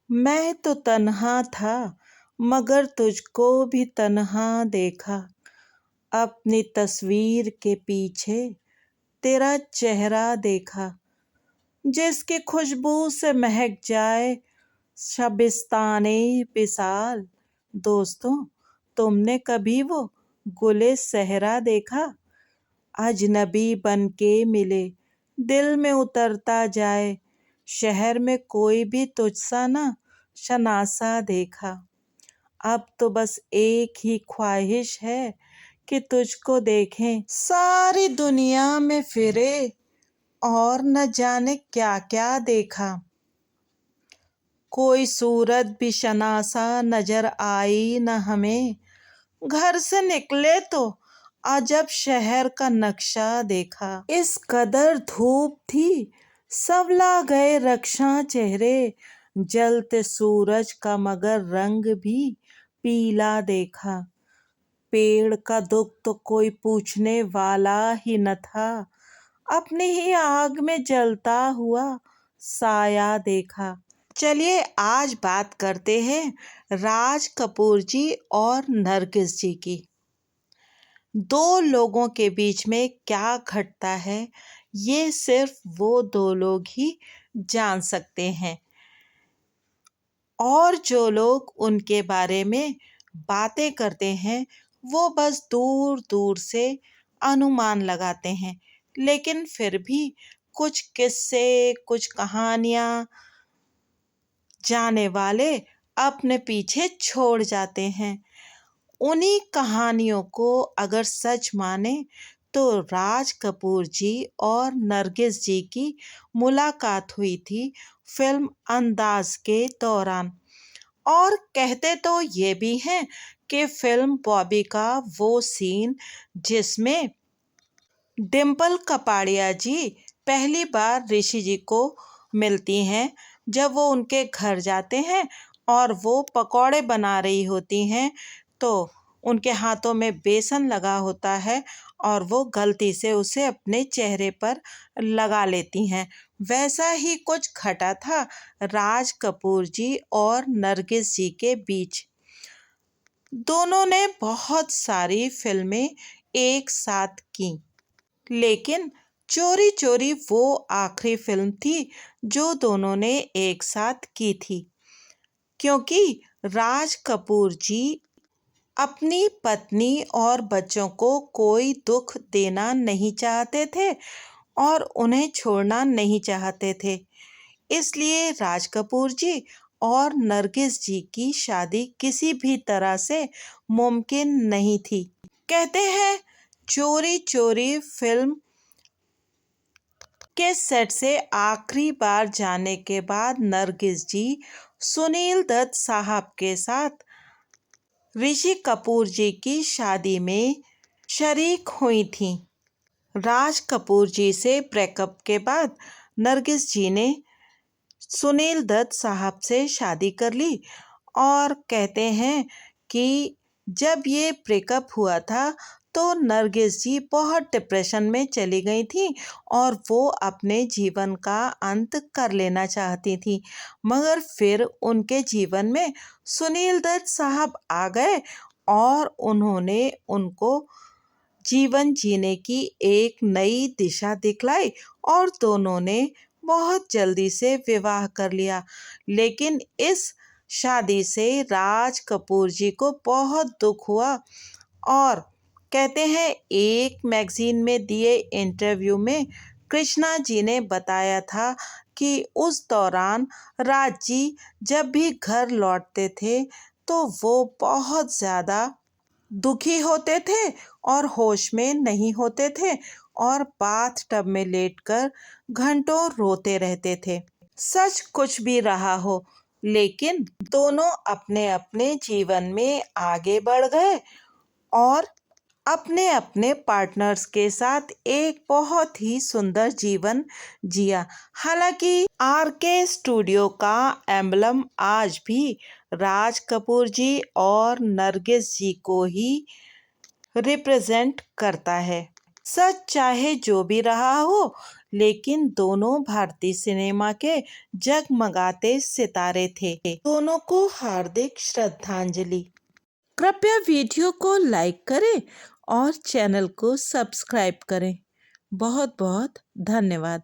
मैं तो तन्हा था मगर तुझको भी तन्हा देखा। अपनी तस्वीर के पीछे तेरा चेहरा देखा। जिसकी खुशबू से महक जाए शबिस्ताने विसाल। दोस्तों, तुमने कभी वो गुले सहरा देखा? अजनबी बन के मिले दिल में उतरता जाए। शहर में कोई भी तुझसा ना शनासा देखा। अब तो बस एक ही ख्वाहिश है कि तुझको देखें। सारी दुनिया में फिरे और न जाने क्या क्या देखा। कोई सूरत भी शनासा नजर आई न हमें। घर से निकले तो अजब शहर का नक्शा देखा। इस कदर धूप थी सवला गए रक्षा चेहरे। जलते सूरज का मगर रंग भी पीला देखा। पेड़ का दुख तो कोई पूछने वाला ही न था। अपनी ही आग में जलता हुआ साया देखा। चलिए आज बात करते हैं राज कपूर जी और नरगिस जी की। दो लोगों के बीच में क्या घटता है ये सिर्फ वो दो लोग ही जान सकते हैं, और जो लोग उनके बारे में बातें करते हैं वो बस दूर दूर से अनुमान लगाते हैं। लेकिन फिर भी कुछ किस्से, कुछ कहानियाँ जाने वाले अपने पीछे छोड़ जाते हैं। उन्हीं कहानियों को अगर सच माने तो राज कपूर जी और नरगिस जी की मुलाकात हुई थी फिल्म अंदाज के दौरान। और कहते तो ये भी हैं कि फिल्म बॉबी का वो सीन जिसमें डिम्पल कपाड़िया जी पहली बार ऋषि जी को मिलती हैं, जब वो उनके घर जाते हैं और वो पकौड़े बना रही होती हैं तो उनके हाथों में बेसन लगा होता है और वो गलती से उसे अपने चेहरे पर लगा लेती हैं। वैसा ही कुछ घटा था राज कपूर जी और नरगिस जी के बीच। दोनों ने बहुत सारी फिल्में एक साथ की, लेकिन चोरी चोरी वो आखिरी फिल्म थी जो दोनों ने एक साथ की थी, क्योंकि राज कपूर जी अपनी पत्नी और बच्चों को कोई दुख देना नहीं चाहते थे और उन्हें छोड़ना नहीं चाहते थे। इसलिए राज कपूर जी और नरगिस जी की शादी किसी भी तरह से मुमकिन नहीं थी। कहते हैं चोरी चोरी फिल्म के सेट से आखिरी बार जाने के बाद नरगिस जी सुनील दत्त साहब के साथ ऋषि कपूर जी की शादी में शरीक हुई थीं। राज कपूर जी से ब्रेकअप के बाद नरगिस जी ने सुनील दत्त साहब से शादी कर ली। और कहते हैं कि जब ये ब्रेकअप हुआ था तो नरगिस जी बहुत डिप्रेशन में चली गई थी और वो अपने जीवन का अंत कर लेना चाहती थी। मगर फिर उनके जीवन में सुनील दत्त साहब आ गए और उन्होंने उनको जीवन जीने की एक नई दिशा दिखलाई और दोनों ने बहुत जल्दी से विवाह कर लिया। लेकिन इस शादी से राज कपूर जी को बहुत दुख हुआ और कहते हैं एक मैगजीन में दिए इंटरव्यू में कृष्णा जी ने बताया था कि उस दौरान राज जी जब भी घर लौटते थे तो वो बहुत ज़्यादा दुखी होते थे और होश में नहीं होते थे और बाथ टब में लेटकर घंटों रोते रहते थे। सच कुछ भी रहा हो, लेकिन दोनों अपने अपने जीवन में आगे बढ़ गए और अपने अपने पार्टनर्स के साथ एक बहुत ही सुंदर जीवन जिया। हालांकि आरके स्टूडियो का एम्बलम आज भी राज कपूर जी और नरगिस जी को ही रिप्रेजेंट करता है। सच चाहे जो भी रहा हो, लेकिन दोनों भारतीय सिनेमा के जगमगाते सितारे थे। दोनों को हार्दिक श्रद्धांजलि। कृपया वीडियो को लाइक करें और चैनल को सब्सक्राइब करें। बहुत बहुत धन्यवाद।